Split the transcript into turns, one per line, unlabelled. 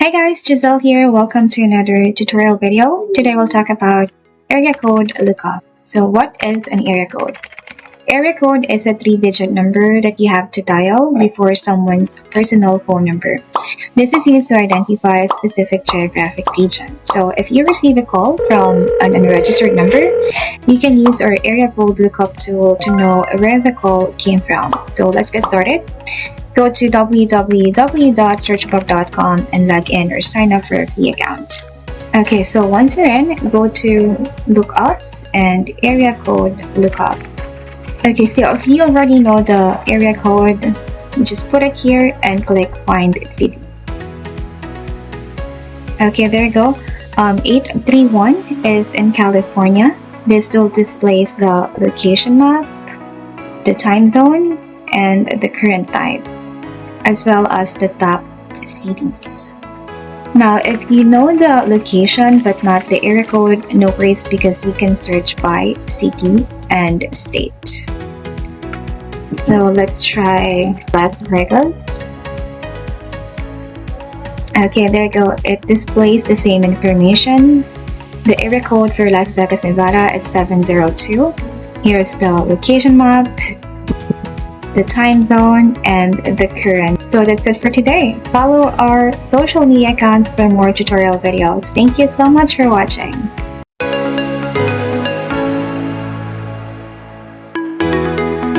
Hi guys, Giselle here. Welcome to another tutorial video. Today we'll talk about area code lookup. So what is an area code? Area code is a 3-digit number that you have to dial before someone's personal phone number. This is used to identify a specific geographic region. So if you receive a call from an unregistered number, you can use our area code lookup tool to know where the call came from. So let's get started. Go to www.searchbug.com and log in or sign up for a free account. Okay, so once you're in, go to Lookups and area code lookup. Okay, so if you already know the area code, just put it here and click Find City. Okay, there you go. 831 is in California. This still displays the location map, the time zone, and the current time, as well as the top cities. Now, if you know the location but not the area code, no worries because we can search by city and state. So let's try Las Vegas. Okay, there you go. It displays the same information. The area code for Las Vegas, Nevada is 702. Here's the location map, the time zone, and the current. So that's it for today. Follow our social media accounts for more tutorial videos. Thank you so much for watching.